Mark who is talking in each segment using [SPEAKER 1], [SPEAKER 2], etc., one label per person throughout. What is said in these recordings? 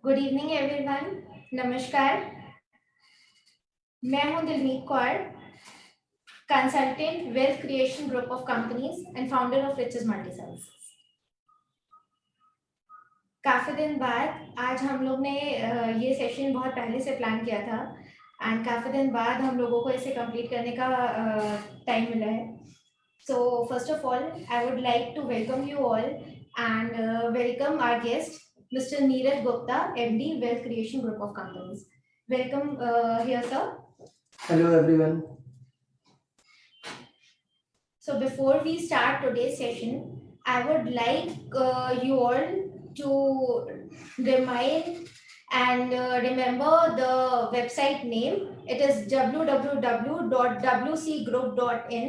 [SPEAKER 1] Good evening everyone. नमस्कार। मैं हूं Dilmeet Kaur, consultant Wealth Creation Group of Companies and founder of Riches Multi Services. काफी दिन बाद आज हम लोग ने ये सेशन बहुत पहले से प्लान किया था एंड काफी दिन बाद हम लोगों को इसे कंप्लीट करने का टाइम मिला है। So first of all I would like to welcome you all and welcome our guest Mr. Neeraj Gupta, MD, Wealth Creation Group of Companies. Welcome here, sir.
[SPEAKER 2] Hello everyone.
[SPEAKER 1] So before we start today's session, I would like you all to remind and remember the website name. It is www.wcgroup.in.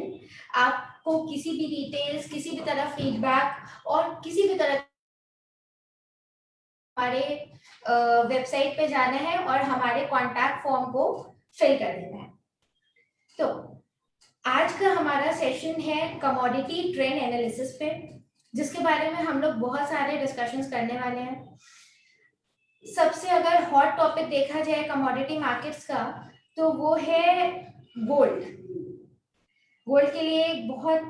[SPEAKER 1] आपको किसी भी details, किसी भी तरह feedback और किसी भी तरह हमारे वेबसाइट पे जाना है और हमारे कॉन्टैक्ट फॉर्म को फिल कर देना है। तो आज का हमारा सेशन है कमोडिटी ट्रेंड एनालिसिस पे, जिसके बारे में हम लोग बहुत सारे डिस्कशंस करने वाले हैं। सबसे अगर हॉट टॉपिक देखा जाए कमोडिटी मार्केट्स का तो वो है गोल्ड। गोल्ड के लिए एक बहुत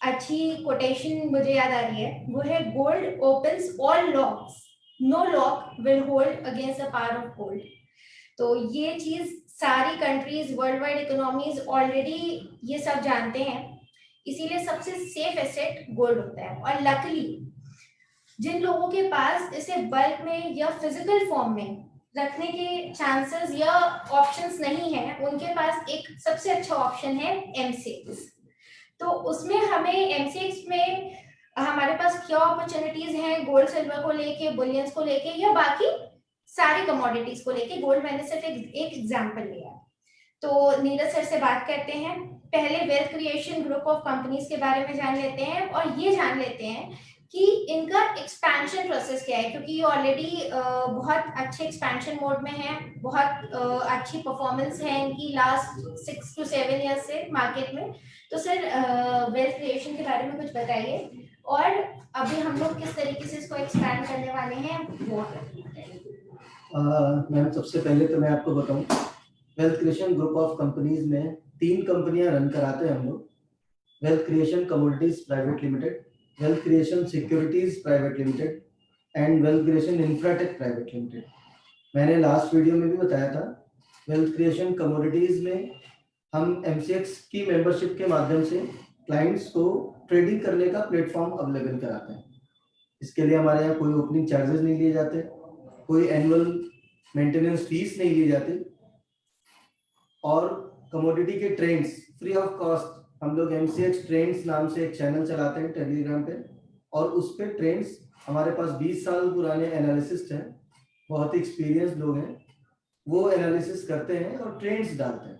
[SPEAKER 1] अच्छी कोटेशन मुझे याद आ रही है, वो है gold opens all locks, no lock will hold against the power of gold. तो ये चीज सारी countries, worldwide economies already ये सब जानते हैं, इसीलिए सबसे सेफ एसेट गोल्ड होता है। और लकीली जिन लोगों के पास इसे बल्क में या फिजिकल फॉर्म में रखने के चांसेस या ऑप्शंस नहीं है, उनके पास एक सबसे अच्छा ऑप्शन है एमसीएक्स। तो उसमें हमें एमसीएक्स में हमारे पास क्या अपॉर्चुनिटीज हैं गोल्ड सिल्वर को लेके, बुलियंस को लेके या बाकी सारी कमोडिटीज को लेके। गोल्ड मैंने सिर्फ एक एग्जांपल लिया। तो नीरज सर से बात करते हैं। पहले wealth Creation Group of companies के बारे में जान लेते हैं और ये जान लेते हैं कि इनका एक्सपेंशन प्रोसेस क्या है, क्योंकि ये ऑलरेडी बहुत अच्छे एक्सपेंशन मोड में है, बहुत अच्छी परफॉर्मेंस है इनकी लास्ट 6 to 7 ईयर्स से मार्केट में। तो सर वेल्थ क्रिएशन के बारे में कुछ बताइए और अभी हम लोग किस तरीके से इसको एक्सपैंड करने वाले हैं वो।
[SPEAKER 2] मैम सबसे पहले तो मैं आपको बताऊं, wealth Creation Group of companies में 3 कंपनियां रन कराते हैं हम लोग। Wealth creation commodities private limited, wealth creation securities private limited and wealth creation Infratech private limited. मैंने लास्ट वीडियो में भी बताया था, वेल्थ क्रिएशन कमोडिटीज में हम एमसीएक्स की मेंबरशिप के माध्यम से क्लाइंट्स को ट्रेडिंग करने का प्लेटफॉर्म अवेलेबल कराते हैं। इसके लिए हमारे यहाँ कोई ओपनिंग चार्जेस नहीं लिए जाते, कोई एनुअल मेंटेनेंस फीस नहीं ली जाती और कमोडिटी के ट्रेंड्स फ्री ऑफ कॉस्ट हम लोग एमसीएक्स ट्रेंड्स नाम से एक चैनल चलाते हैं टेलीग्राम पे, और उस पे ट्रेंड्स हमारे पास 20 साल पुराने एनालिसिस्ट हैं, बहुत ही एक्सपीरियंस लोग हैं, वो एनालिसिस करते हैं और ट्रेंड्स डालते हैं।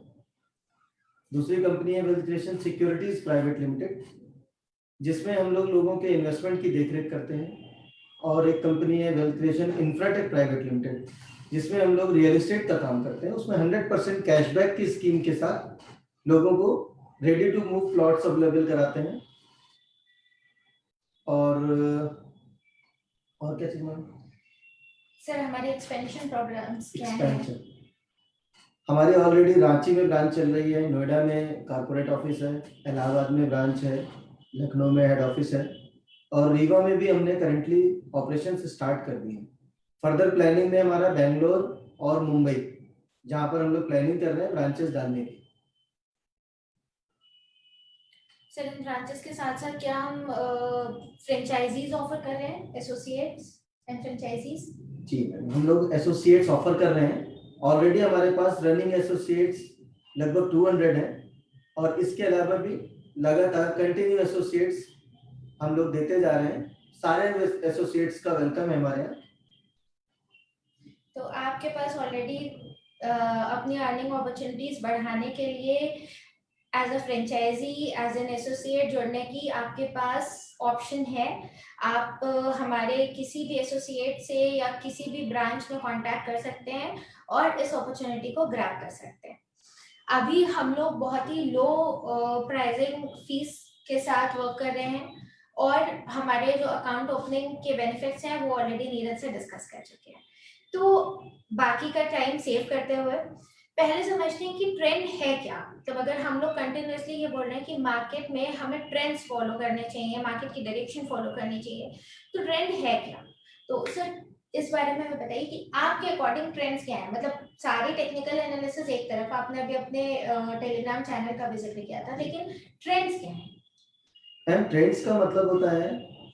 [SPEAKER 2] दूसरी कंपनी है wealth creation securities private limited, जिसमें हम लोग लोगों के इन्वेस्टमेंट की देखरेख करते हैं। और एक कंपनी है wealth creation Infratech private limited, जिसमें हम लोग रियल एस्टेट का काम करते हैं। उसमें 100% कैशबैक की स्कीम के साथ लोगों को ready to move plots available कराते हैं। और क्या चीज
[SPEAKER 1] सर हमारे एक्सपेंशन प्रोग्राम्स क्या हैं?
[SPEAKER 2] हमारी ऑलरेडी रांची में ब्रांच चल रही है, नोएडा में कॉर्पोरेट ऑफिस है, इलाहाबाद में ब्रांच है, लखनऊ में हेड ऑफिस है और रीवा में भी हमने करंटली ऑपरेशंस स्टार्ट कर दिए हैं। फर्दर प्लानिंग में हमारा बेंगलोर और मुंबई, जहां पर हम लोग प्लानिंग कर रहे हैं ब्रांचेस डालने की।
[SPEAKER 1] सर इन ब्रांचेस के साथ साथ क्या हम फ्रेंचाइजीज ऑफर कर रहे हैं, एसोसिएट्स एंड फ्रेंचाइजीज?
[SPEAKER 2] जी मैम, हम लोग एसोसिएट्स ऑफर कर रहे हैं। ऑलरेडी हमारे पास रनिंग एसोसिएट्स लगभग 200 हैं और इसके अलावा भी लगातार कंटिन्यू एसोसिएट्स हम लोग देते जा रहे हैं। सारे एसोसिएट्स का वेलकम है हमारे यहाँ।
[SPEAKER 1] तो आपके पास ऑलरेडी अपनी अर्निंग अपॉर्चुनिटीज बढ़ाने के लिए as a franchisee, as an associate जुड़ने की आपके पास ऑप्शन है। आप हमारे किसी भी एसोसिएट से या किसी भी ब्रांच में कांटेक्ट कर सकते हैं और इस अपॉर्चुनिटी को ग्रैब कर सकते हैं। अभी हम लोग बहुत ही लो प्राइसिंग फीस के साथ वर्क कर रहे हैं और हमारे जो अकाउंट ओपनिंग के बेनिफिट्स हैं वो ऑलरेडी नीरज से डिस्कस कर चुके हैं। तो बाकी का टाइम सेव करते हुए पहले समझते हैं कि ट्रेंड है क्या। तो अगर हम लोग कंटिन्यूअसली ये बोल रहे हैं कि मार्केट में हमें ट्रेंड्स फॉलो करने चाहिए, मार्केट की डायरेक्शन फॉलो करनी चाहिए, तो ट्रेंड है क्या। तो सर इस बारे में हमें बताइए कि आपके अकॉर्डिंग ट्रेंड्स क्या है। मतलब सारी टेक्निकल एनालिसिस एक तरफ, आपने अभी अपने टेलीग्राम चैनल का भी जिक्र किया था, लेकिन ट्रेंड्स क्या है।
[SPEAKER 2] मैम ट्रेड्स का मतलब होता है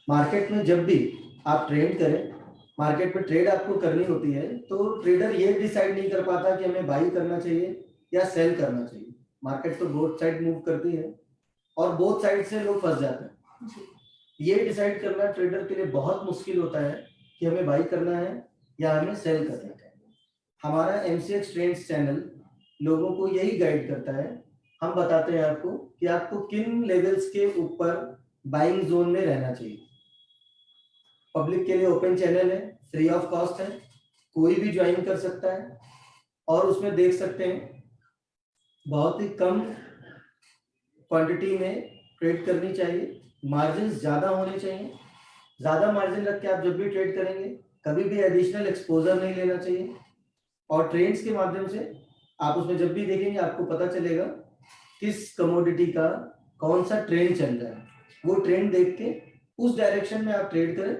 [SPEAKER 2] मार्केट में जब भी आप ट्रेड करें, मार्केट में ट्रेड आपको करनी होती है, तो ट्रेडर ये डिसाइड नहीं कर पाता कि हमें बाई करना चाहिए या सेल करना चाहिए। मार्केट तो बोथ साइड मूव करती है और बोथ साइड से लोग फंस जाते हैं। ये डिसाइड करना ट्रेडर के लिए बहुत मुश्किल होता है कि हमें बाई करना है या हमें सेल करना है। हमारा MCX ट्रेड्स चैनल लोगों को यही गाइड करता है। हम बताते हैं आपको कि आपको किन लेवल्स के ऊपर बाइंग जोन में रहना चाहिए। पब्लिक के लिए ओपन चैनल है, फ्री ऑफ कॉस्ट है, कोई भी ज्वाइन कर सकता है और उसमें देख सकते हैं बहुत ही कम क्वांटिटी में ट्रेड करनी चाहिए, मार्जिन ज्यादा होने चाहिए। ज्यादा मार्जिन रख के आप जब भी ट्रेड करेंगे कभी भी एडिशनल एक्सपोजर नहीं लेना चाहिए। और ट्रेड्स के माध्यम से आप उसमें जब भी देखेंगे आपको पता चलेगा किस कमोडिटी का कौन सा ट्रेंड चल रहा है, वो ट्रेंड देख के उस डायरेक्शन में आप ट्रेड करें।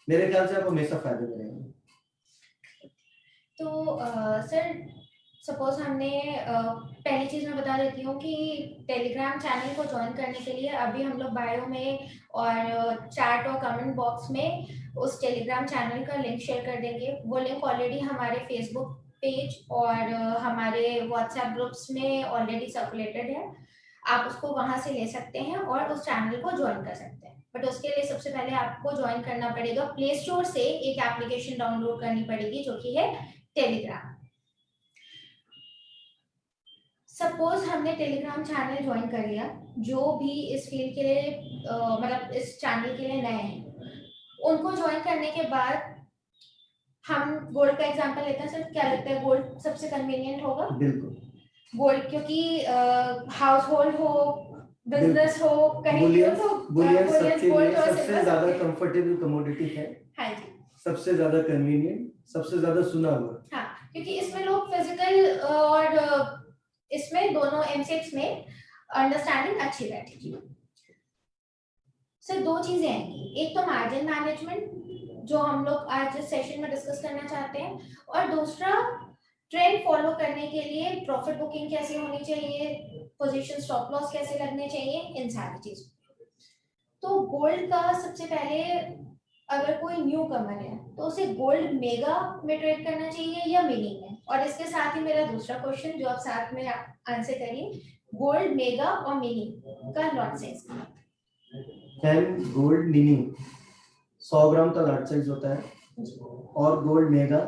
[SPEAKER 2] मेरे ख्याल से आप हमेशा फायदे में रहेंगे।
[SPEAKER 1] तो सर सपोज हमने पहली चीज मैं बता देती हूँ कि टेलीग्राम चैनल को ज्वाइन करने के लिए अभी हम लोग बायो में और चैट और कमेंट बॉक्स में उस टेलीग्राम चैनल का लिंक शेयर कर देंगे। वो लिंक ऑलरेडी हमारे फेसबुक पेज और हमारे व्हाट्सएप ग्रुप्स में ऑलरेडी सर्कुलेटेड है। आप उसको वहां से ले सकते हैं और उस चैनल को ज्वाइन कर सकते हैं। बट उसके लिए सबसे पहले आपको ज्वाइन करना पड़ेगा, प्ले स्टोर से एक एप्लीकेशन डाउनलोड करनी पड़ेगी जो कि है टेलीग्राम। सपोज हमने टेलीग्राम चैनल ज्वाइन कर लिया, जो भी इस फील्ड के लिए मतलब इस चैनल के लिए नए हैं, उनको ज्वाइन करने के बाद हम गोल्ड का एग्जांपल लेते हैं। सर क्या लगता है गोल्ड सबसे कन्वीनियंट होगा?
[SPEAKER 2] बिल्कुल
[SPEAKER 1] गोल्ड, क्योंकि हाउस होल्ड हो, बिजनेस हो, कहीं भी हो, तो
[SPEAKER 2] बुलियन
[SPEAKER 1] बुलियन गोल्ड और
[SPEAKER 2] सबसे
[SPEAKER 1] सिल्वर
[SPEAKER 2] ज्यादा कंफर्टेबल कमोडिटी है।
[SPEAKER 1] हाँ जी,
[SPEAKER 2] सबसे ज्यादा कन्वीनियंट, सबसे ज्यादा सुना हुआ।
[SPEAKER 1] हाँ, क्योंकि इसमें लोग फिजिकल और इसमें दोनों MCX में अंडरस्टैंडिंग अच्छी बैठेगी। सर दो चीजें आएंगी, एक तो मार्जिन मैनेजमेंट जो हम लोग आज इस सेशन में डिस्कस करना चाहते हैं, और दूसरा ट्रेंड फॉलो करने के लिए प्रॉफिट बुकिंग कैसे होनी चाहिए, पोजीशन स्टॉप लॉस कैसे लगने चाहिए, इन सारी चीजों। तो गोल्ड का सबसे पहले अगर कोई न्यू कमर है तो उसे गोल्ड मेगा में ट्रेड करना चाहिए या मिनी में। और इसके साथ ही मेरा दूसरा क्वेश्चन जो आप साथ में आंसर करिए, गोल्ड मेगा और मिनी का लॉट साइज।
[SPEAKER 2] गोल्ड मिनी 100 ग्राम का लॉट साइज होता है और गोल्ड मेगा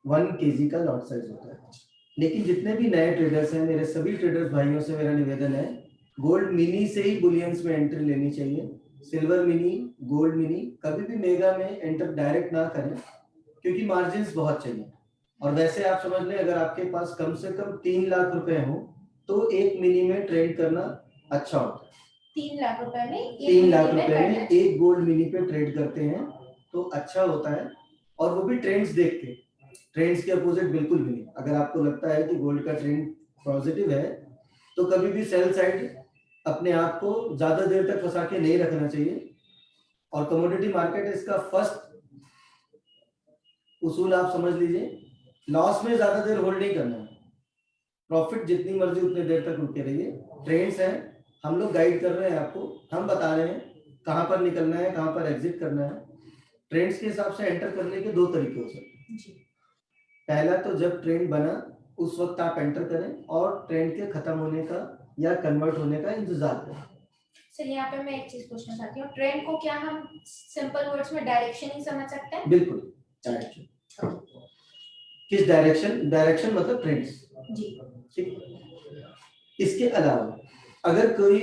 [SPEAKER 2] 1 kg का लॉट साइज होता है। लेकिन जितने भी नए ट्रेडर्स हैं, मेरे सभी ट्रेडर्स भाइयों से मेरा निवेदन है, गोल्ड मिनी से ही बुलियंस में एंट्री लेनी चाहिए। सिल्वर मिनी, गोल्ड मिनी, कभी भी मेगा में एंटर डायरेक्ट ना करें क्योंकि मार्जिन्स बहुत चाहिए। और वैसे आप समझ लें अगर आपके पास कम से कम 3 लाख रुपए हो तो एक मिनी में ट्रेड करना अच्छा होता है।
[SPEAKER 1] 3 लाख रुपए में
[SPEAKER 2] 3 लाख रुपए में एक गोल्ड मिनी पे ट्रेड करते हैं तो अच्छा होता है। और वो भी ट्रेंड्स देख के, ट्रेंड्स के अपोजिट बिल्कुल भी नहीं। अगर आपको लगता है कि गोल्ड का ट्रेंड पॉजिटिव है तो कभी भी सेल साइड अपने आप को ज्यादा देर तक फंसा के नहीं रखना चाहिए। और कमोडिटी मार्केट है, इसका फर्स्ट उसूल आप समझ लीजिए, लॉस में ज्यादा देर होल्ड नहीं करना है। प्रॉफिट जितनी मर्जी उतनी देर तक रुके रहिए। ट्रेंड्स हैं, हम लोग गाइड कर रहे हैं आपको, हम बता रहे हैं कहां पर निकलना है, कहां पर एग्जिट करना है। ट्रेंड्स के हिसाब से एंटर करने के दो तरीके हो सकते हैं। पहला तो जब ट्रेंड बना उस वक्त आप एंटर करें और ट्रेंड के खत्म होने का या कन्वर्ट होने का इंतजार करें।
[SPEAKER 1] सर यहाँ पे मैं एक चीज पूछना चाहती हूँ, ट्रेंड को क्या हम सिंपल वर्ड्स में डायरेक्शन ही समझ सकते हैं?
[SPEAKER 2] बिल्कुल, डायरेक्शन। किस डायरेक्शन? डायरेक्शन मतलब ट्रेंड्स
[SPEAKER 1] जी।
[SPEAKER 2] ठीक। इसके अलावा अगर कोई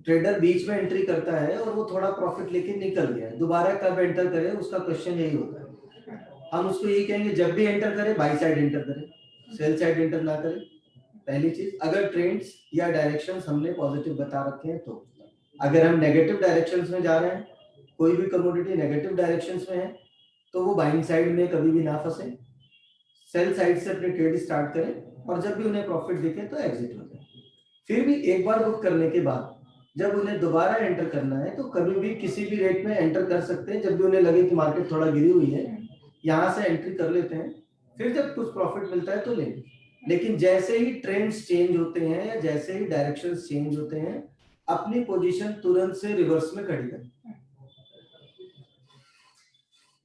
[SPEAKER 2] ट्रेडर बीच में एंट्री करता है और वो थोड़ा प्रॉफिट लेके निकल गया है, दोबारा कब एंटर करे उसका क्वेश्चन यही होता है। हम उसको यही कहेंगे जब भी एंटर करे बाई साइड एंटर करे, सेल साइड एंटर ना करे। पहली चीज, अगर ट्रेंड्स या डायरेक्शंस हमने पॉजिटिव बता रखे हैं तो। अगर हम नेगेटिव डायरेक्शंस में जा रहे हैं, कोई भी कमोडिटी नेगेटिव डायरेक्शंस में है, तो वो बाइंग साइड में कभी भी ना फंसे, सेल साइड से अपने ट्रेड स्टार्ट करें और जब भी उन्हें प्रॉफिट दिखे तो एग्जिट हो जाए। फिर भी एक बार बुक करने के बाद जब उन्हें दोबारा एंटर करना है तो कभी भी किसी भी रेट में एंटर कर सकते हैं। जब भी उन्हें लगे कि मार्केट थोड़ा गिरी हुई है, यहाँ से एंट्री कर लेते हैं, फिर जब कुछ प्रॉफिट मिलता है तो लेंगे। लेकिन जैसे ही ट्रेंड्स चेंज होते हैं या जैसे ही डायरेक्शंस चेंज होते हैं, अपनी पोजीशन तुरंत से रिवर्स में खड़ी करें।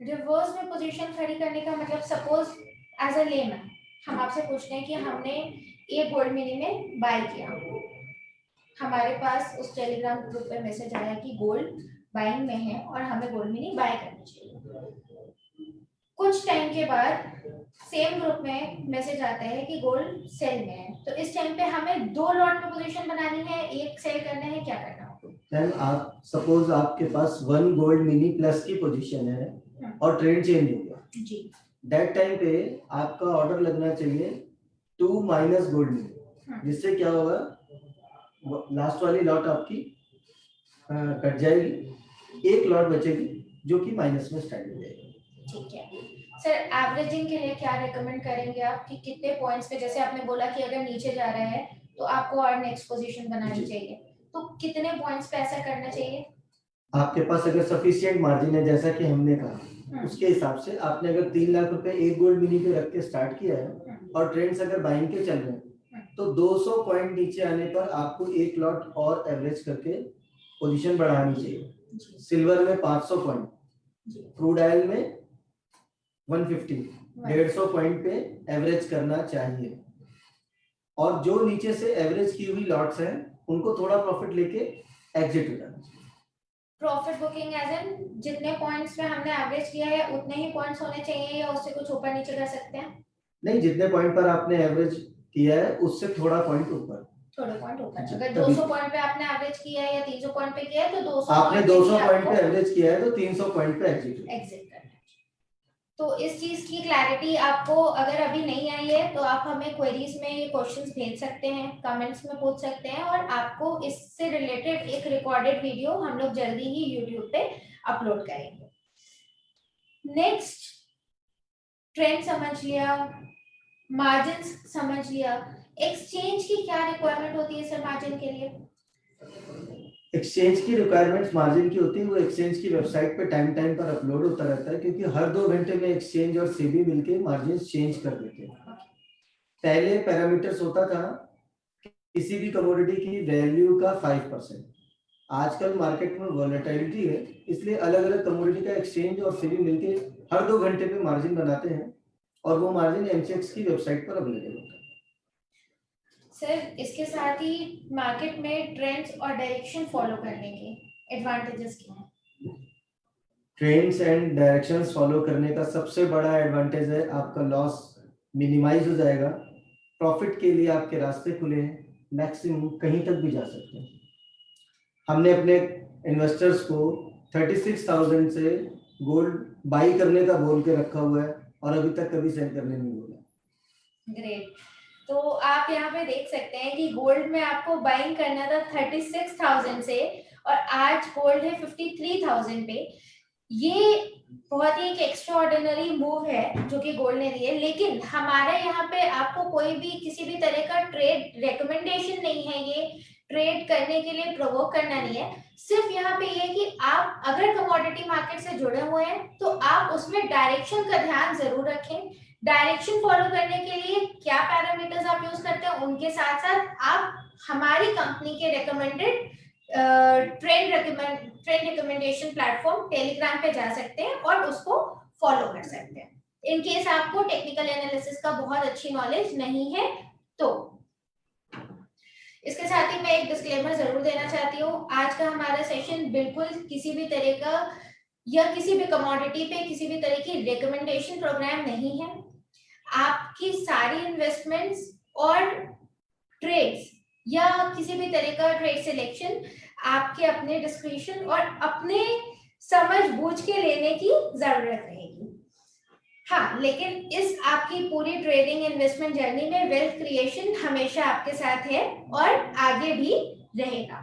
[SPEAKER 1] रिवर्स में पोजीशन खड़ी करने का मतलब, सपोज एज अ लेमैन हम आपसे पूछते हैं कि हमने एक गोल्ड मिनी में बाय किया, हमारे पास उस टेलीग्राम ग्रुप पे मैसेज आया कि गोल्ड बाइंग में है और हमें गोल्ड मिनी बाय करनी चाहिए। कुछ टाइम के बाद सेम ग्रुप में मैसेज आता है कि गोल्ड सेल में है, तो इस टाइम पे हमें 2 लॉट में पोजीशन बनानी है, एक सेल करना है, क्या करना होगा?
[SPEAKER 2] मैम आप सपोज आपके पास 1 गोल्ड मिनी प्लस की पोजीशन है और ट्रेंड चेंज हो गया
[SPEAKER 1] जी,
[SPEAKER 2] दैट टाइम पे आपका ऑर्डर लगना चाहिए 2 माइनस गोल्ड मिनी, जिससे क्या होगा, लास्ट वाली लॉट आपकी कट जाएगी, एक लॉट बचेगी जो कि माइनस में स्टार्ट हो जाएगी।
[SPEAKER 1] ठीक है सर, एवरेजिंग के लिए क्या रेकमेंड करेंगे आप कि कितने पॉइंट्स पे, जैसे आपने बोला कि अगर नीचे जा रहा है तो आपको और नेक्स्ट पोजीशन बनानी चाहिए, तो कितने पॉइंट्स पे ऐसा करना चाहिए?
[SPEAKER 2] आपके पास अगर सफिशिएंट मार्जिन है जैसा कि हमने कहा, उसके हिसाब से आपने अगर 3 लाख रुपए एक गोल्ड मिनी पे रख के स्टार्ट किया है और ट्रेंड्स अगर बाइंग के चल रहे हैं, तो 200 पॉइंट नीचे आने पर आपको एक लॉट और एवरेज करके पोजीशन बढ़ानी चाहिए। सिल्वर में 500 पॉइंट, क्रूड ऑयल में 150, 150 पॉइंट पे एवरेज करना चाहिए। और जो नीचे से एवरेज की हुई लॉट्स हैं उनको थोड़ा प्रॉफिट लेके एग्जिट हो जाना चाहिए।
[SPEAKER 1] प्रॉफिट बुकिंग एज एन जितने पॉइंट्स में हमने एवरेज किया है उतने ही पॉइंट्स होने चाहिए या उससे कुछ ऊपर नीचे कर सकते हैं?
[SPEAKER 2] नहीं, जितने पॉइंट पर आपने एवरेज किया है उससे थोड़ा पॉइंट ऊपर,
[SPEAKER 1] थोड़े पॉइंट ऊपर। अगर 200 पॉइंट पे आपने एवरेज किया है या 300 पॉइंट पे किया है तो 200
[SPEAKER 2] आपने 200 पॉइंट पे एवरेज किया है तो 300 पॉइंट पे एग्जिट
[SPEAKER 1] करना है। तो इस चीज की क्लैरिटी आपको अगर अभी नहीं आई है तो आप हमें क्वेरीज में ये क्वेश्चंस भेज सकते हैं, कमेंट्स में पूछ सकते हैं, और आपको इससे रिलेटेड एक रिकॉर्डेड वीडियो हम लोग जल्दी ही यूट्यूब पे अपलोड करेंगे। नेक्स्ट, ट्रेंड समझ लिया, मार्जिन समझ लिया, एक्सचेंज की क्या रिक्वायरमेंट होती है सर मार्जिन के लिए?
[SPEAKER 2] एक्सचेंज की रिक्वायरमेंट्स मार्जिन की होती है, वो एक्सचेंज की वेबसाइट पे टाइम टाइम पर अपलोड होता रहता है, क्योंकि हर 2 घंटे में एक्सचेंज और सेबी मिलके मार्जिन चेंज कर देते हैं। पहले पैरामीटर्स होता था किसी भी कमोडिटी की वैल्यू का 5%, आजकल मार्केट में वोलेटिलिटी है, इसलिए अलग अलग कमोडिटी का एक्सचेंज और सेबी मिलके हर 2 घंटे पे मार्जिन बनाते हैं और वो मार्जिन एमसीएक्स की वेबसाइट पर अवेलेबल होता है।
[SPEAKER 1] सर इसके साथ ही मार्केट में ट्रेंड्स और डायरेक्शन फॉलो करने के एडवांटेजेस क्या हैं?
[SPEAKER 2] ट्रेंड्स एंड डायरेक्शंस फॉलो करने का सबसे बड़ा एडवांटेज है आपका लॉस मिनिमाइज हो जाएगा, प्रॉफिट के लिए आपके रास्ते खुले हैं, मैक्सिमम कहीं तक भी जा सकते हैं। हमने अपने इन्वेस्टर्स को 36,000 से गोल्ड बाई करने का बोल के रखा हुआ है और अभी तक कभी सेल करने नहीं बोला।
[SPEAKER 1] ग्रेट, तो आप यहाँ पे देख सकते हैं कि गोल्ड में आपको बाइंग करना था 36,000 से और आज गोल्ड है 53,000 पे। ये बहुत ही एक एक्स्ट्राऑर्डिनरी मूव है जो कि गोल्ड ने दी है, लेकिन हमारे यहाँ पे आपको कोई भी किसी भी तरह का ट्रेड रेकमेंडेशन नहीं है, ये ट्रेड करने के लिए प्रोवोक करना नहीं है। सिर्फ यहाँ पे ये कि आप अगर कमोडिटी मार्केट से जुड़े हुए हैं तो आप उसमें डायरेक्शन का ध्यान जरूर रखें। डायरेक्शन फॉलो करने के लिए क्या पैरामीटर्स आप यूज करते हैं, उनके साथ साथ आप हमारी कंपनी के recommended trend recommendation platform Telegram पे जा सकते हैं और उसको फॉलो कर सकते हैं। इन केस आपको टेक्निकल एनालिसिस का बहुत अच्छी नॉलेज नहीं है तो। इसके साथ ही मैं एक डिस्क्लेमर जरूर देना चाहती हूँ, आज का हमारा सेशन बिल्कुल किसी भी तरह का या किसी भी कमोडिटी पे किसी भी तरह की रिकमेंडेशन प्रोग्राम नहीं है। आपकी सारी इन्वेस्टमेंट्स और ट्रेड्स या किसी भी तरह का ट्रेड सिलेक्शन आपके अपने डिस्क्रिप्शन और अपने समझ बूझ के लेने की जरूरत रहेगी। हाँ, लेकिन इस आपकी पूरी ट्रेडिंग इन्वेस्टमेंट जर्नी में वेल्थ क्रिएशन हमेशा आपके साथ है और आगे भी रहेगा।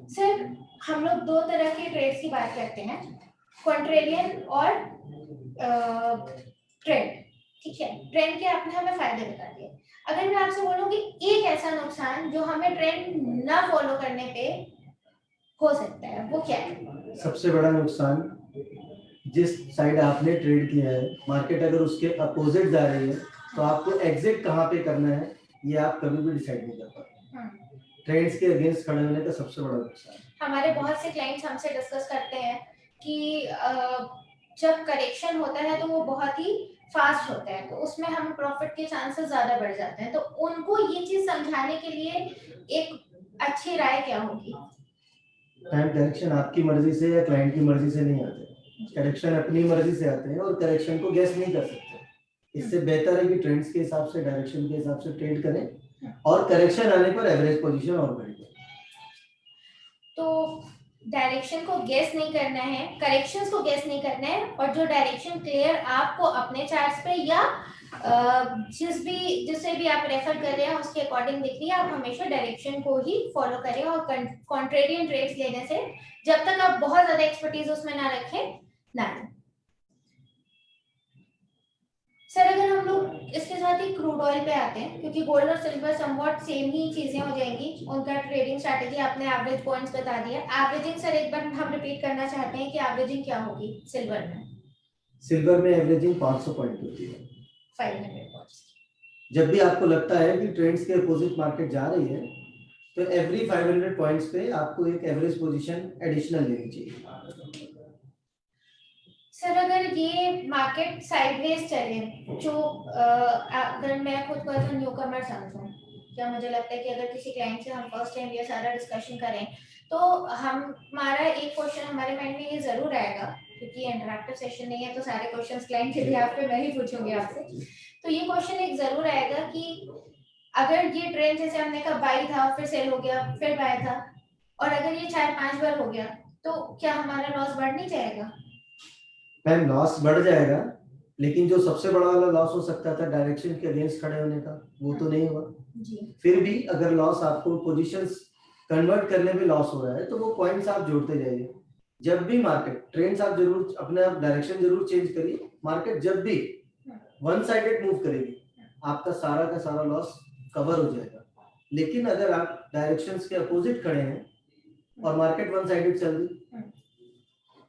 [SPEAKER 1] सर हम लोग दो तरह के ट्रेड्स की बात करते हैं, कॉन्ट्रेरियन और ट्रेंड। ठीक है, ट्रेंड के आपने हमें फायदे बता दिए। अगर मैं आपसे बोलूं कि एक ऐसा नुकसान जो हमें ट्रेंड ना फॉलो करने पे हो सकता है, वो क्या है?
[SPEAKER 2] सबसे बड़ा नुकसान, जिस साइड आपने ट्रेड किया है मार्केट अगर उसके अपोजिट जा रही है तो आपको एग्जिट कहाँ पे करना है ये आप कभी भी डिसाइड नहीं कर पाते। ट्रेंड्स के अगेंस्ट खड़े होने का सबसे बड़ा नुकसान।
[SPEAKER 1] हमारे बहुत से क्लाइंट्स हमसे डिस्कस करते हैं कि जब करेक्शन होता है तो वो बहुत ही फास्ट होता है, तो उसमें हम प्रॉफिट के चांसेस ज्यादा बढ़ जाते हैं, तो उनको ये चीज समझाने के लिए एक अच्छी राय क्या होगी?
[SPEAKER 2] टाइम करेक्शन आपकी मर्जी से या क्लाइंट की मर्जी से नहीं आते, करेक्शन अपनी मर्जी से आते हैं और करेक्शन को गेस नहीं कर सकते। इससे बेहतर है कि ट्रेंड्स के हिसाब से, डायरेक्शन के हिसाब से ट्रेड करें और करेक्शन आने पर एवरेज पोजीशन और बढ़े।
[SPEAKER 1] तो डायरेक्शन को गेस नहीं करना है, करेक्शंस को गेस नहीं करना है, और जो डायरेक्शन क्लियर आपको अपने चार्ट्स पे या जिससे भी आप रेफर कर रहे हैं उसके अकॉर्डिंग दिख रही है, आप हमेशा डायरेक्शन को ही फॉलो करें। और कॉन्ट्रेरियन ट्रेड्स लेने से जब तक आप बहुत ज्यादा एक्सपर्टीज उसमें ना रखें ना लें। सर अगर हम लोग इसके साथ ही क्रूड ऑयल पे आते हैं, क्योंकि गोल्ड और सिल्वर समवॉट सेम ही चीजें हो जाएंगी, उनका ट्रेडिंग स्ट्रैटेजी आपने एवरेज पॉइंट्स बता दिया। एवरेजिंग सर एक बार हम रिपीट करना चाहते हैं कि एवरेजिंग क्या होगी सिल्वर में?
[SPEAKER 2] सिल्वर में एवरेजिंग 500 पॉइंट होती है,
[SPEAKER 1] 500 पॉइंट्स।
[SPEAKER 2] जब भी आपको लगता है कि ट्रेंड्स के अपोजिट मार्केट जा रही है तो एवरी 500 पॉइंट्स पे आपको एक एवरेज पोजीशन एडिशनल लेनी चाहिए।
[SPEAKER 1] सर अगर ये मार्केट साइडवेज चले, जो अगर मैं खुद को एज न्यू कमर समझूं, क्या मुझे लगता है कि अगर किसी क्लाइंट से हम फर्स्ट टाइम ये सारा डिस्कशन करें तो हमारा एक क्वेश्चन हमारे माइंड में ये जरूर आएगा, क्योंकि इंटरैक्टिव सेशन नहीं है तो सारे क्वेश्चंस क्लाइंट के बिहाफ पे मैं ही पूछूंगी आपसे। तो ये क्वेश्चन एक जरूर आएगा कि अगर ये ट्रेंड जैसे हमने कहा बाई था, फिर सेल हो गया, फिर बाय था, और अगर ये 4-5 बार हो गया तो क्या हमारा लॉस बढ़ नहीं जाएगा?
[SPEAKER 2] मैम लॉस बढ़ जाएगा, लेकिन जो सबसे बड़ा वाला लॉस हो सकता था डायरेक्शन के अगेंस्ट खड़े होने का, वो तो नहीं हुआ
[SPEAKER 1] जी।
[SPEAKER 2] फिर भी अगर लॉस आपको पोजीशंस कन्वर्ट करने में लॉस हो रहा है तो वो पॉइंट्स आप जोड़ते जाइए। जब भी मार्केट ट्रेंड्स आप जरूर अपने आप डायरेक्शन जरूर चेंज करिए, मार्केट जब भी वन साइडेड मूव करेगी आपका सारा का सारा लॉस कवर हो जाएगा। लेकिन अगर आप डायरेक्शंस के अपोजिट खड़े हैं और मार्केट वन साइडेड चल रही,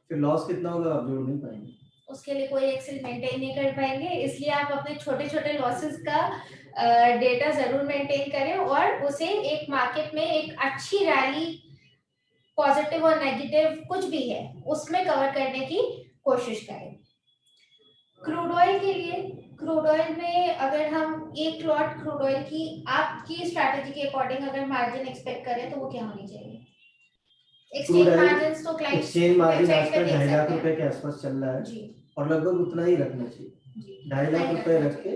[SPEAKER 2] फिर लॉस कितना होगा आप जोड़ नहीं पाएंगे,
[SPEAKER 1] उसके लिए कोई एक्सेल मेंटेन नहीं कर पाएंगे। इसलिए आप अपने छोटे छोटे लॉसेस का डेटा जरूर मेंटेन करें और उसे एक मार्केट में एक अच्छी रैली, पॉजिटिव और नेगेटिव कुछ भी है, उसमें कवर करने की कोशिश करें। क्रूड ऑयल के लिए, क्रूड ऑयल में अगर हम एक लॉट क्रूड ऑयल की आपकी स्ट्रैटेजी के अकॉर्डिंग अगर मार्जिन एक्सपेक्ट करें तो वो क्या होनी चाहिए? एक्सचेंज मार्जिन्स तो क्लाइंट्स
[SPEAKER 2] एक्सचेंज मार्जिन
[SPEAKER 1] वेबसाइट पे
[SPEAKER 2] आजकल
[SPEAKER 1] देख
[SPEAKER 2] 2.5 लाख
[SPEAKER 1] सकते
[SPEAKER 2] रुपए
[SPEAKER 1] हैं
[SPEAKER 2] के आसपास चल रहा है
[SPEAKER 1] जी।
[SPEAKER 2] और लगभग उतना ही रखना चाहिए।
[SPEAKER 1] जी
[SPEAKER 2] 2.5 लाख रुपए रख के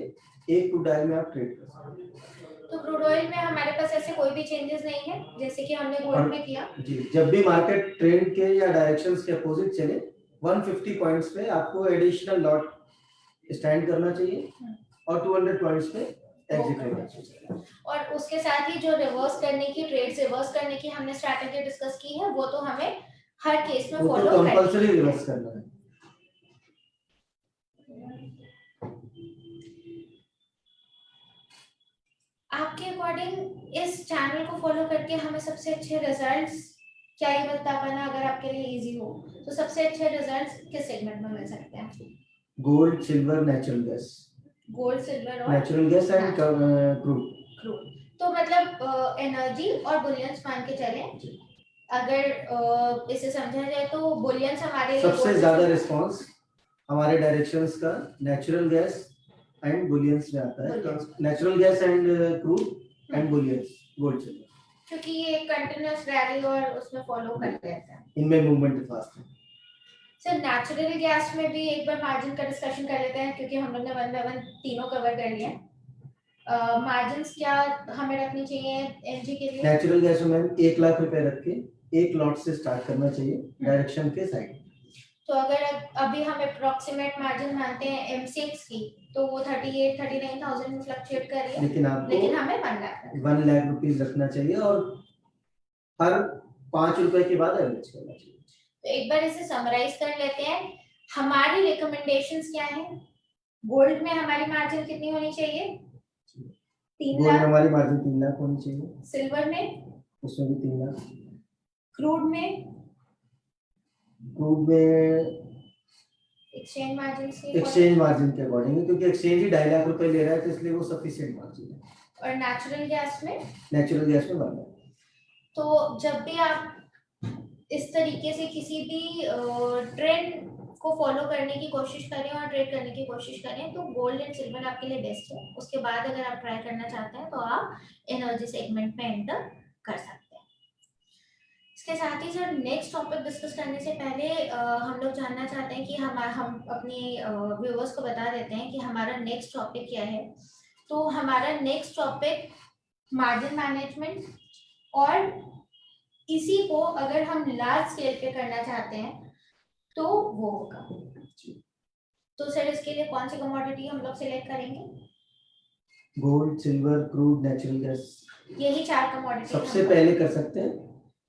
[SPEAKER 2] एक क्रूड ऑयल में आप ट्रेड कर सकते हैं।
[SPEAKER 1] तो क्रूड ऑयल में हमारे पास ऐसे कोई भी चेंजेस नहीं है जैसे कि हमने गोल्ड में किया
[SPEAKER 2] जी। जब भी मार्केट ट्रेंड के या डायरेक्शंस के अपोजिट चले 150 पॉइंट्स पे आपको एडिशनल लॉट स्टैंड करना चाहिए और 200 पॉइंट्स पे एग्जिट करना चाहिए।
[SPEAKER 1] और उसके साथ ही जो रिवर्स करने की, ट्रेड रिवर्स करने की हमने स्ट्रैटेजी डिस्कस की है, वो तो हमें हर केस में फॉलो करनी है,
[SPEAKER 2] कंपल्सरी रिवर्स करना है।
[SPEAKER 1] आपके अकॉर्डिंग इस चैनल को फॉलो करके हमें सबसे अच्छे रिजल्ट्स क्या ये बता पाना अगर आपके लिए इजी हो तो सबसे अच्छे रिजल्ट्स किस सेगमेंट में मिल सकते हैं?
[SPEAKER 2] Gold, silver, natural gas.
[SPEAKER 1] Gold, silver और
[SPEAKER 2] नेचुरल गैस एंड क्रूड।
[SPEAKER 1] तो मतलब एनर्जी और बुलियंस मान के चलें, अगर इसे समझा जाए तो बुलियंस हमारे
[SPEAKER 2] सबसे ज्यादा रिस्पांस हमारे डायरेक्शंस का नेचुरल गैस एंड बुलियंस में आता है। Natural gas and crude and bullions, gold, silver,
[SPEAKER 1] क्योंकि ये कंटीन्यूअस रैली और उसमें फॉलो करते रहते हैं,
[SPEAKER 2] इनमें मूवमेंट फास्ट है।
[SPEAKER 1] सर नेचुरल गैस में भी एक बार मार्जिन का डिस्कशन कर लेते हैं, क्योंकि हम लोग ने 1 बाय 1 तीनों कवर कर लिए। मार्जिन्स क्या हमें रखनी चाहिए एनजी के लिए?
[SPEAKER 2] नेचुरल गैस में 1 लाख रुपए रख के एक लॉट से स्टार्ट करना चाहिए डायरेक्शन के साइड।
[SPEAKER 1] तो अगर अभी हम अप्रोक्सीमेट मार्जिन मानते हैं M6 की तो वो 38-39,000 में फ्लक्चुएट कर रही है,
[SPEAKER 2] लेकिन आपको
[SPEAKER 1] लेकिन हमें 1 लाख
[SPEAKER 2] रुपीज रखना चाहिए और हर ₹5 के बाद एवरेज करना चाहिए।
[SPEAKER 1] तो एक बार इसे समराइज कर लेते हैं, हमारी रिकमेंडेशंस क्या है। गोल्ड में हमारी मार्जिन कितनी होनी चाहिए? 3
[SPEAKER 2] गोल्ड में
[SPEAKER 1] लाख।
[SPEAKER 2] हमारी मार्जिन 3 लाख होनी चाहिए।
[SPEAKER 1] सिल्वर में?
[SPEAKER 2] उसमें भी 3 लाख।
[SPEAKER 1] क्रूड में?
[SPEAKER 2] क्रूड में
[SPEAKER 1] एक्सचेंज मार्जिन
[SPEAKER 2] के अकॉर्डिंग, क्योंकि एक्सचेंज ही 2.5 लाख रुपए ले रहा है, तो इसलिए वो सफिशिएंट मार्जिन है।
[SPEAKER 1] और नेचुरल गैस में?
[SPEAKER 2] नेचुरल गैस में 1 लाख।
[SPEAKER 1] तो जब भी आप इस तरीके से किसी भी ट्रेंड को फॉलो करने की कोशिश करें और ट्रेड करने की कोशिश करें, तो गोल्ड एंड सिल्वर आपके लिए बेस्ट है। उसके बाद अगर आप ट्राई करना चाहते हैं तो आप एनर्जी सेगमेंट में एंटर कर सकते हैं। इसके साथ ही सर नेक्स्ट टॉपिक डिस्कस करने से पहले हम लोग जानना चाहते हैं कि हम अपने व्यूअर्स को बता देते हैं कि हमारा नेक्स्ट टॉपिक क्या है। तो हमारा नेक्स्ट टॉपिक मार्जिन मैनेजमेंट, और इसी को अगर हम लार्ज स्केल पे करना चाहते हैं तो वो होगा। तो सर इसके लिए कौन सी कमोडिटी हम लोग सिलेक्ट करेंगे?
[SPEAKER 2] Gold, silver, crude, natural gas,
[SPEAKER 1] यही 4 कमोडिटी
[SPEAKER 2] सबसे पहले कर सकते हैं।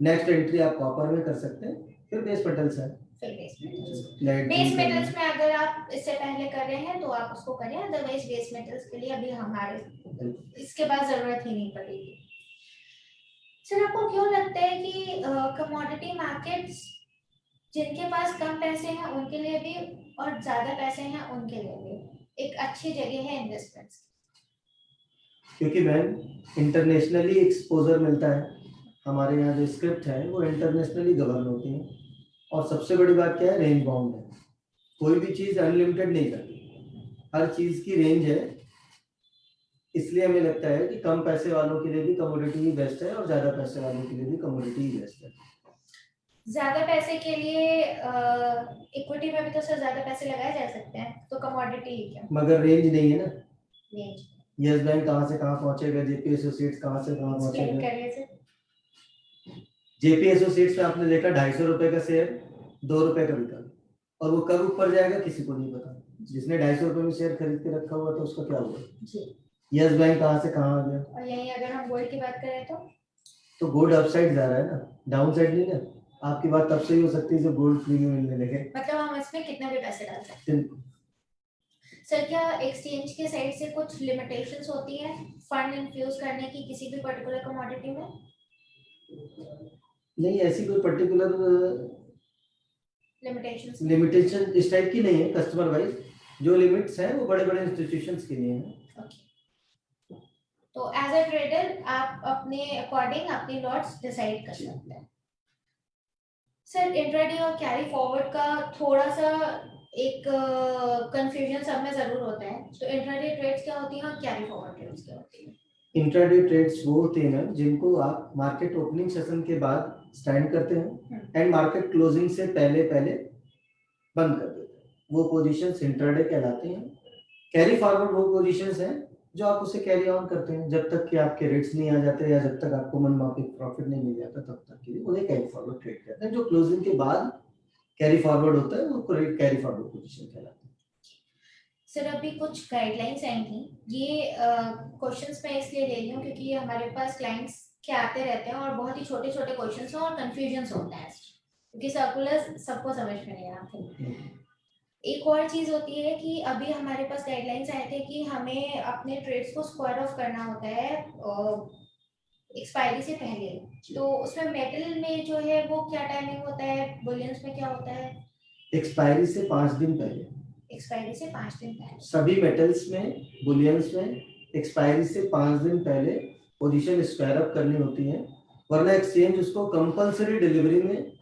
[SPEAKER 2] नेक्स्ट एंट्री आप कॉपर में कर सकते हैं, फिर बेस मेटल्स है।
[SPEAKER 1] फिर बेस मेटल्स में अगर आप इससे पहले कर रहे हैं तो आप उसको करें, अदरवाइज बेस मेटल्स के लिए अभी हमारे इसके बाद जरूरत ही नहीं पड़ेगी। सर आपको क्यों लगता है कि कमोडिटी मार्केट्स जिनके पास कम पैसे हैं उनके लिए भी और ज्यादा पैसे हैं उनके लिए भी एक अच्छी जगह है इन्वेस्टमेंट्स?
[SPEAKER 2] क्योंकि मैम इंटरनेशनली एक्सपोजर मिलता है। हमारे यहाँ जो स्क्रिप्ट है वो इंटरनेशनली गवर्न होती है, और सबसे बड़ी बात क्या है, रेंज बाउंड है। कोई भी चीज़ अनलिमिटेड नहीं करती, हर चीज़ की रेंज है। इसलिए हमें लगता है कि कम पैसे वालों के लिए भी कमोडिटी ही बेस्ट है, और ज़्यादा पैसे वालों के लिए भी कमोडिटी ही बेस्ट है।
[SPEAKER 1] ज्यादा पैसे के लिए इक्विटी में भी तो सर ज्यादा पैसे लगाए जा सकते हैं, तो कमोडिटी ही क्या?
[SPEAKER 2] मगर रेंज नहीं है ना।
[SPEAKER 1] रेंज
[SPEAKER 2] यस बैंक कहाँ से कहाँ पहुंचेगा, जेपी एसोसिएट्स कहाँ से कहाँ पहुंचेगा।
[SPEAKER 1] करिए सर।
[SPEAKER 2] जेपी एसोसिएट्स में आपने देखा 250 रुपए का शेयर 2 रुपए का बिका, और वो कब ऊपर जाएगा किसी को नहीं पता। जिसने 250 रुपए में शेयर खरीद के रखा हुआ था उसका क्या हुआ जी। यस बैंक कहाँ से कहाँ आ गया।
[SPEAKER 1] और यही अगर हम गोल्ड की बात करें
[SPEAKER 2] तो गोल्ड अपसाइड जा रहा है ना, डाउन साइड नहीं ना। आपकी बात तब से ही हो सकती है जब गोल्ड फ्री में मिलने लगे।
[SPEAKER 1] मतलब हम इसमें कितने भी पैसे डाल सकते हैं। सर क्या एक्सचेंज के साइड से कुछ लिमिटेशंस होती है फंड इन्फ्यूज करने की किसी भी पर्टिकुलर कमोडिटी में?
[SPEAKER 2] नहीं, ऐसी कोई पर्टिकुलर
[SPEAKER 1] लिमिटेशन
[SPEAKER 2] इस टाइप की नहीं है। कस्टमर वाइज जो लिमिट्स हैं वो बड़े बड़े इंस्टीट्यूशंस के लिए हैं।
[SPEAKER 1] ओके, तो एज अ ट्रेडर आप अपने अकॉर्डिंग अपनी लॉट्स डिसाइड कर सकते हैं। सर इंट्राडे और कैरी फॉरवर्ड का थोड़ा सा एक कंफ्यूजन सब में जरूर होता है, तो इंट्राडे ट्रेड्स क्या होती हैं और कैरी फॉरवर्ड ट्रेड्स क्या होती हैं?
[SPEAKER 2] इंट्राडे ट्रेड्स वो होते हैं जिनको आप मार्केट ओपनिंग सेशन के बाद स्टैंड करते हैं एंड मार्केट क्लोजिंग से पहले पहले बंद कर देते हैं, वो पोजीशंस इंट्राडे कहलाते हैं। कैरी फॉरवर्ड वो पोजीशंस हैं जो आप उसे कैरी ऑन करते हैं जब तक कि आपके रेट्स नहीं आ जाते या जब तक आपको मनमाफिक प्रॉफिट नहीं मिल जाता, तब तक के लिए उन्हें कैरी फॉरवर्ड ट्रेड कहते हैं। जो क्लोजिंग के बाद कैरी फॉरवर्ड होता है वो कैरी फॉरवर्ड पोजीशन कहलाता है।
[SPEAKER 1] सर अभी कुछ गाइडलाइंस आई थी, ये क्वेश्चंस मैं इसलिए ले रही हूँ क्योंकि हमारे पास क्लाइंट्स के आते रहते हैं और बहुत ही छोटे छोटे क्वेश्चंस हैं और कंफ्यूजन्स होते हैं क्योंकि सर्कुलर सबको समझ में नहीं आते। एक और चीज होती है कि अभी हमारे पास गाइडलाइंस आए थे कि हमें अपने ट्रेड्स को स्क्वायर ऑफ करना होता है एक्सपायरी से पहले, तो उसमें मेटल में जो है वो क्या टाइमिंग होता है, बुलियंस में क्या होता है?
[SPEAKER 2] एक्सपायरी से 5 दिन पहले।
[SPEAKER 1] एक्सपायरी से 5 दिन पहले
[SPEAKER 2] सभी मेटल्स में, बुलियंस में एक्सपायरी से 5 दिन पहले पोजीशन स्क्वायर अप करनी होती है, वरना एक्सचेंज उसको कंपलसरी डिलीवरी में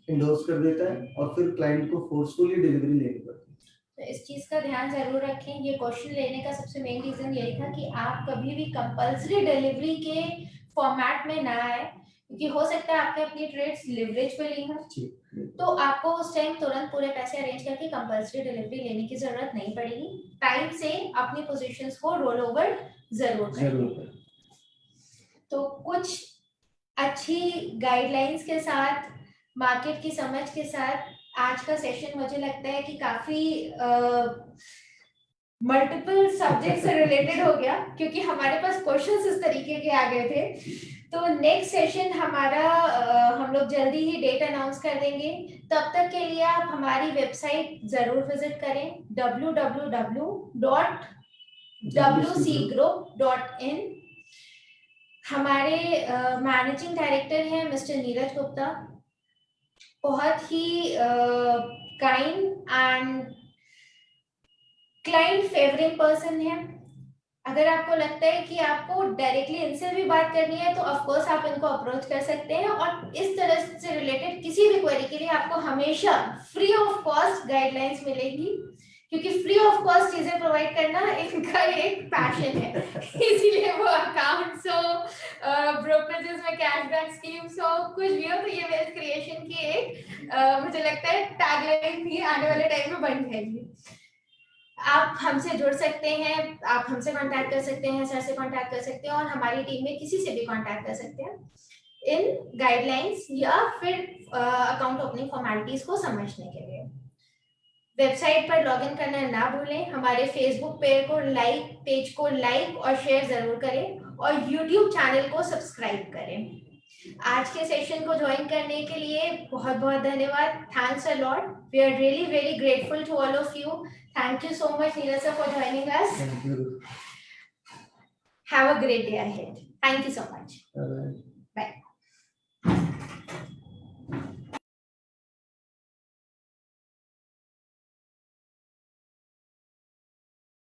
[SPEAKER 2] इंडोर्स कर देता है और फिर क्लाइंट को फोर्सफुली डिलीवरी लेनी पड़ती है।
[SPEAKER 1] तो इस चीज का ध्यान जरूर रखें। ये क्वेश्चन लेने का सबसे मेन रीजन यही था कि आप कभी भी कंपलसरी डिलीवरी के फॉर्मेट में ना आए, क्योंकि हो सकता है आपने अपनी ट्रेड्स लिवरेज पे ली हो तो आपको उस टाइम तुरंत पूरे पैसे अरेंज करके कंपलसरी डिलीवरी लेने की जरूरत नहीं पड़ेगी। टाइम से अपनी पोजीशंस को रोल ओवर जरूर करें। तो कुछ अच्छी गाइडलाइंस के साथ, मार्केट की समझ के साथ आज का सेशन मुझे लगता है कि काफी मल्टीपल सब्जेक्ट से रिलेटेड हो गया, क्योंकि हमारे पास क्वेश्चंस इस तरीके के आ गए थे। तो नेक्स्ट सेशन हमारा हम लोग जल्दी ही डेट अनाउंस कर देंगे। तब तक के लिए आप हमारी वेबसाइट जरूर विजिट करें www.wcgroup.in। हमारे मैनेजिंग डायरेक्टर हैं मिस्टर नीरज गुप्ता, बहुत ही kind and client favouring person है। अगर आपको लगता है कि आपको डायरेक्टली इनसे भी बात करनी है तो ऑफ कोर्स आप इनको अप्रोच कर सकते हैं, और इस तरह से रिलेटेड किसी भी क्वेरी के लिए आपको हमेशा फ्री ऑफ कॉस्ट गाइडलाइंस मिलेगी, क्योंकि फ्री ऑफ कॉस्ट चीजें प्रोवाइड करना इनका एक पैशन है। इसीलिए वो अकाउंट्स हो, ब्रोकरेजेस में कैशबैक स्कीम्स हो, कुछ भी हो, तो ये वेल्थ क्रिएशन की एक मुझे लगता है टैगलाइन भी आने वाले टाइम में बन जाएगी। आप हमसे जुड़ सकते हैं, आप हमसे कांटेक्ट कर सकते हैं, सर से कांटेक्ट कर सकते हैं, और हमारी टीम में किसी से भी कांटेक्ट कर सकते हैं इन गाइडलाइंस या फिर अकाउंट ओपनिंग फॉर्मेलिटीज को समझने के लिए। वेबसाइट पर लॉगिन करना ना भूलें, हमारे फेसबुक पेज को लाइक और शेयर जरूर करें, और यूट्यूब चैनल को सब्सक्राइब करें। आज के सेशन को ज्वाइन करने के लिए बहुत बहुत धन्यवाद। Thanks a lot, we are really very grateful to all of you. Thank you so much, Neeraj sir, for joining us.
[SPEAKER 2] Thank you.
[SPEAKER 1] Have a great day ahead. Thank you so much.
[SPEAKER 2] Bye-bye.